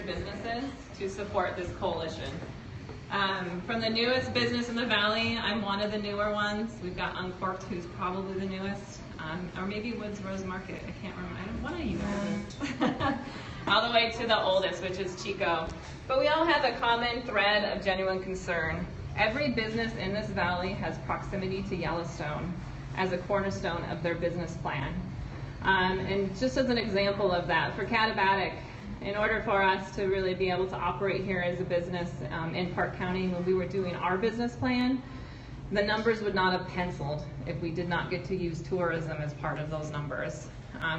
100 businesses to support this coalition. From the newest business in the Valley, I'm one of the newer ones. We've got Uncorked, who's probably the newest, or maybe Woods Rose Market. I can't remember. I don't want to use it. All the way to the oldest, which is Chico. But we all have a common thread of genuine concern. Every business in this valley has proximity to Yellowstone as a cornerstone of their business plan. And just as an example of that, for Katabatic, in order for us to really be able to operate here as a business in Park County, when we were doing our business plan, the numbers would not have penciled if we did not get to use tourism as part of those numbers.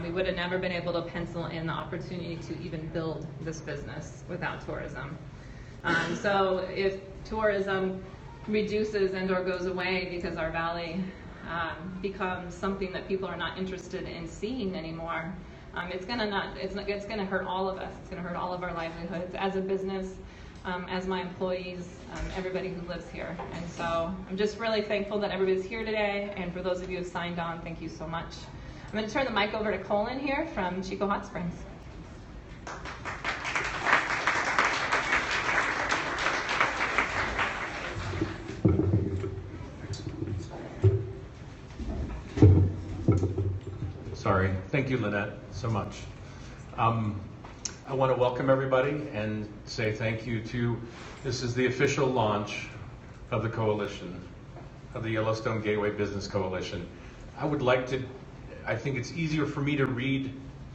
We would have never been able to pencil in the opportunity to even build this business without tourism. So if tourism reduces and or goes away because our valley becomes something that people are not interested in seeing anymore, it's gonna hurt all of us. It's gonna hurt all of our livelihoods as a business, as my employees, everybody who lives here. And so I'm just really thankful that everybody's here today. And for those of you who signed on, thank you so much. I'm going to turn the mic over to Colin here from Chico Hot Springs. Sorry. Thank you, Lynette, so much. I want to welcome everybody and say thank you to, this is the official launch of the coalition, of the Yellowstone Gateway Business Coalition. I think it's easier for me to read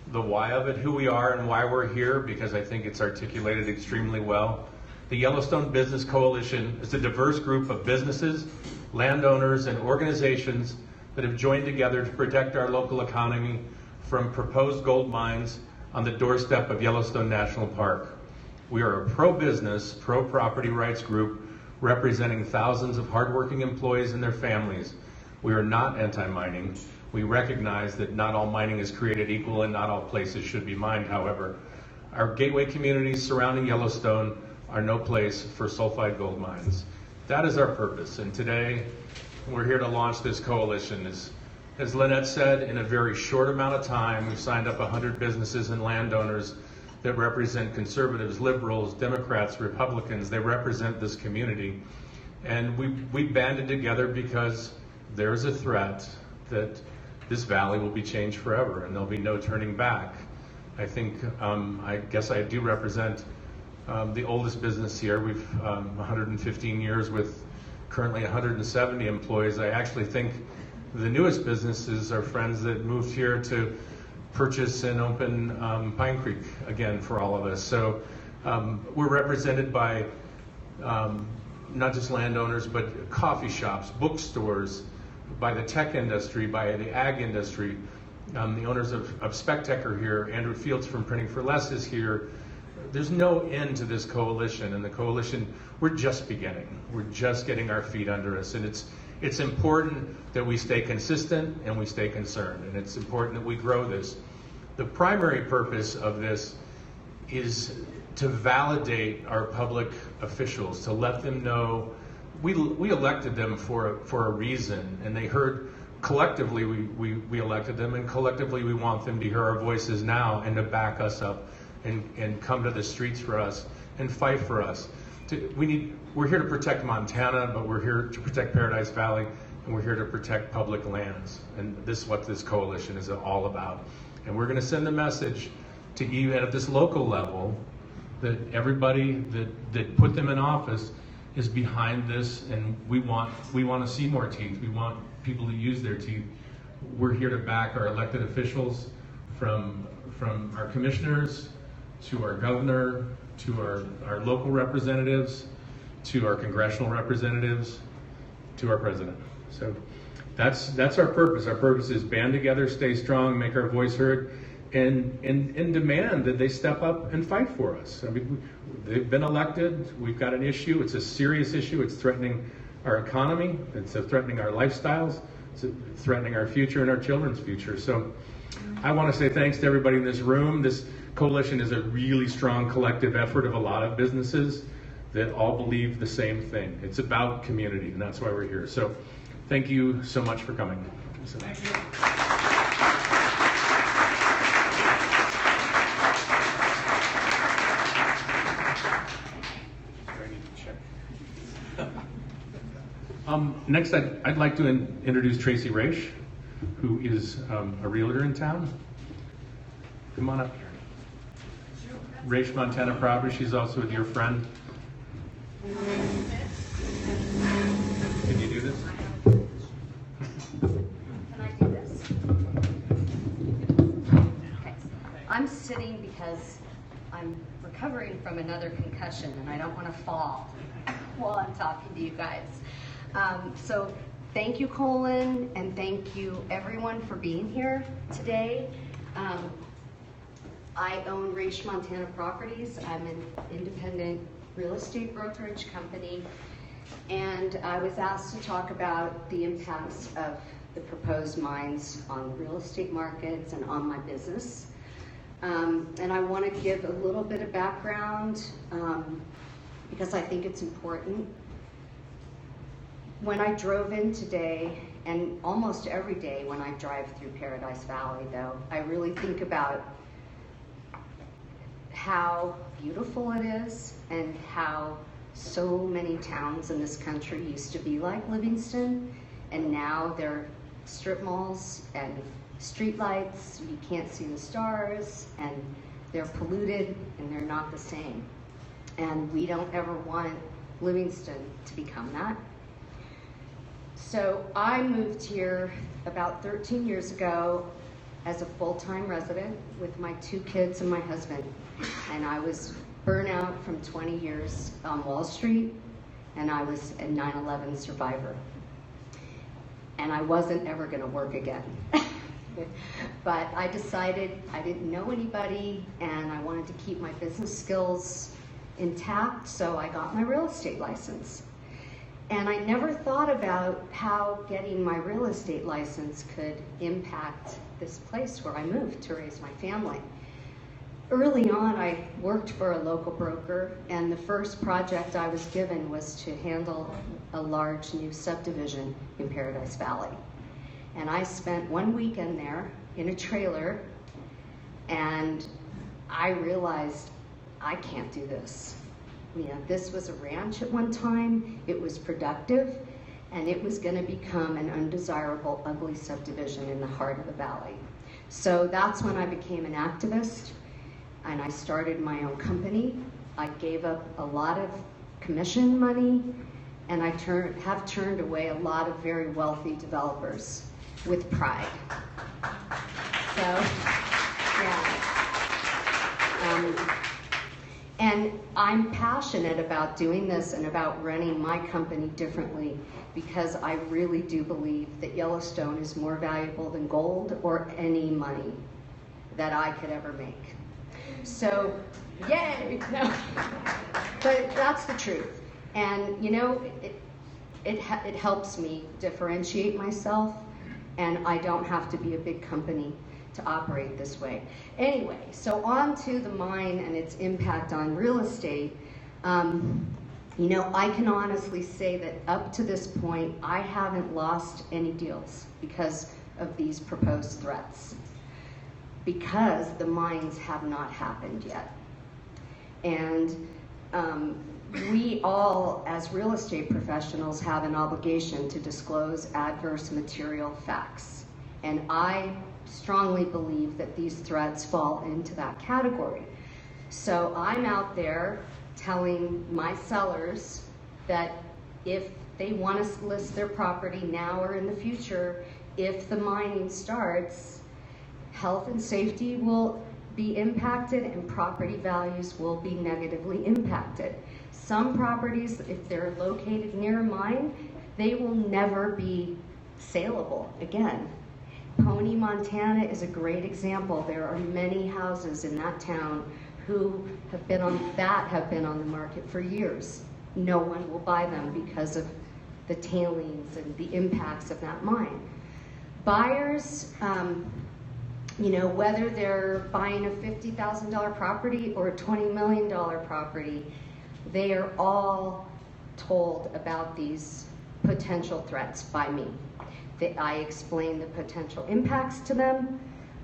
the why of it, who we are and why we're here, because I think it's articulated extremely well. The Yellowstone Business Coalition is a diverse group of businesses, landowners, and organizations that have joined together to protect our local economy from proposed gold mines on the doorstep of Yellowstone National Park. We are a pro-business, pro-property rights group representing thousands of hardworking employees and their families. We are not anti-mining. We recognize that not all mining is created equal and not all places should be mined, however. Our gateway communities surrounding Yellowstone are no place for sulfide gold mines. That is our purpose, and today we're here to launch this coalition. As Lynette said, in a very short amount of time, we've signed up 100 businesses and landowners that represent conservatives, liberals, Democrats, Republicans. They represent this community. And we banded together because there is a threat that this valley will be changed forever and there'll be no turning back. I think, I guess I do represent the oldest business here. We've 115 years with currently 170 employees. I actually think the newest businesses are friends that moved here to purchase and open Pine Creek again for all of us. So we're represented by not just landowners, but coffee shops, bookstores, by the tech industry, by the ag industry. The owners of Spec-Tech are here. Andrew Fields from Printing for Less is here. There's no end to this coalition, and the coalition, we're just beginning. We're just getting our feet under us, and it's important that we stay consistent and we stay concerned, and it's important that we grow this. The primary purpose of this is to validate our public officials, to let them know we elected them for a reason, and they heard collectively we elected them, and collectively we want them to hear our voices now and to back us up and come to the streets for us and fight for us. We're here to protect Montana, but we're here to protect Paradise Valley, and we're here to protect public lands. And this is what this coalition is all about. And we're going to send the message to even at this local level that everybody that put them in office is behind this, and we want to see more teeth. We want people to use their teeth. We're here to back our elected officials, from our commissioners to our governor, to our local representatives, to our congressional representatives, to our president. So that's our purpose. Our purpose is band together, stay strong, make our voice heard, and demand that they step up and fight for us. I mean, they've been elected. We've got an issue. It's a serious issue. It's threatening our economy. It's threatening our lifestyles. It's threatening our future and our children's future. So I want to say thanks to everybody in this room. This coalition is a really strong collective effort of a lot of businesses that all believe the same thing. It's about community, and that's why we're here. So thank you so much for coming. Thank you. Next, I'd like to introduce Tracy Raish, who is a realtor in town. Come on up here. Raish Montana Properties. She's also a dear friend. Can you do this? Can I do this? Okay. I'm sitting because I'm recovering from another concussion and I don't want to fall while I'm talking to you guys. So thank you, Colin, and thank you everyone for being here today. I own Raish Montana Properties. I'm an independent real estate brokerage company, and I was asked to talk about the impacts of the proposed mines on the real estate markets and on my business. And I want to give a little bit of background because I think it's important. When I drove in today, and almost every day when I drive through Paradise Valley though, I really think about how beautiful it is and how so many towns in this country used to be like Livingston, and now they're strip malls and street lights, you can't see the stars, and they're polluted and they're not the same. And we don't ever want Livingston to become that. So I moved here about 13 years ago as a full-time resident with my 2 kids and my husband. And I was burnt out from 20 years on Wall Street, and I was a 9/11 survivor. And I wasn't ever gonna work again. But I decided I didn't know anybody and I wanted to keep my business skills intact, so I got my real estate license. And I never thought about how getting my real estate license could impact this place where I moved to raise my family. Early on, I worked for a local broker, and the first project I was given was to handle a large new subdivision in Paradise Valley. And I spent 1 weekend there in a trailer, and I realized I can't do this. You know, this was a ranch at one time, it was productive, and it was gonna become an undesirable, ugly subdivision in the heart of the valley. So that's when I became an activist, and I started my own company. I gave up a lot of commission money, and I have turned away a lot of very wealthy developers with pride. So, yeah. And I'm passionate about doing this and about running my company differently because I really do believe that Yellowstone is more valuable than gold or any money that I could ever make. So, yay! No. But that's the truth. And you know, it helps me differentiate myself, and I don't have to be a big company to operate this way. Anyway, so on to the mine and its impact on real estate. You know, I can honestly say that up to this point, I haven't lost any deals because of these proposed threats, because the mines have not happened yet. And we all, as real estate professionals, have an obligation to disclose adverse material facts. And I strongly believe that these threats fall into that category. So I'm out there telling my sellers that if they want to list their property now or in the future, if the mining starts, health and safety will be impacted and property values will be negatively impacted. Some properties, if they're located near a mine, they will never be saleable again. Pony, Montana is a great example. There are many houses in that town who have been on the market for years. No one will buy them because of the tailings and the impacts of that mine. Buyers, you know, whether they're buying a $50,000 property or a $20 million property, they are all told about these potential threats by me. I explain the potential impacts to them.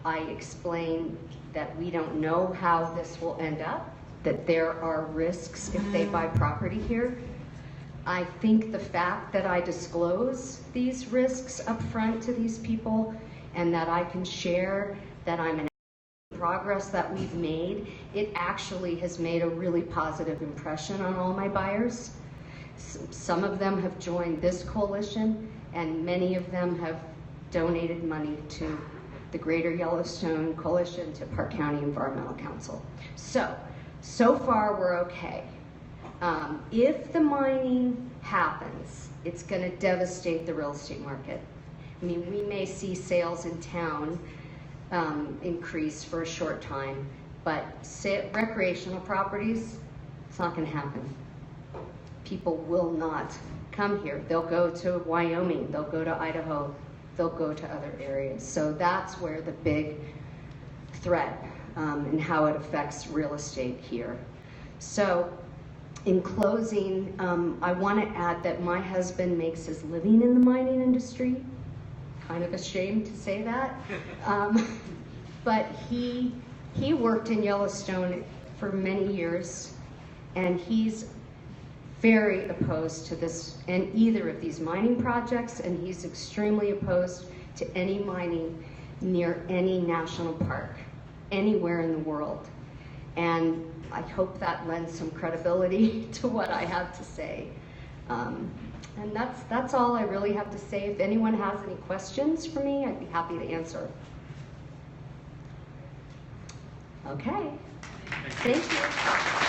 I explain that we don't know how this will end up, that there are risks if they buy property here. I think the fact that I disclose these risks up front to these people and that I can share that I'm an progress that we've made, it actually has made a really positive impression on all my buyers. Some of them have joined this coalition, and many of them have donated money to the Greater Yellowstone Coalition, to Park County Environmental Council. So far we're okay. If the mining happens, it's going to devastate the real estate market. I mean, we may see sales in town increase for a short time, but recreational properties, it's not going to happen. People will not come here. They'll go to Wyoming, they'll go to Idaho, they'll go to other areas. So that's where the big threat and how it affects real estate here. So in closing, I want to add that my husband makes his living in the mining industry. Kind of ashamed to say that. But he worked in Yellowstone for many years, and he's very opposed to this and either of these mining projects, and he's extremely opposed to any mining near any national park anywhere in the world. And I hope that lends some credibility to what I have to say. And that's all I really have to say. If anyone has any questions for me, I'd be happy to answer. Okay. Thank you.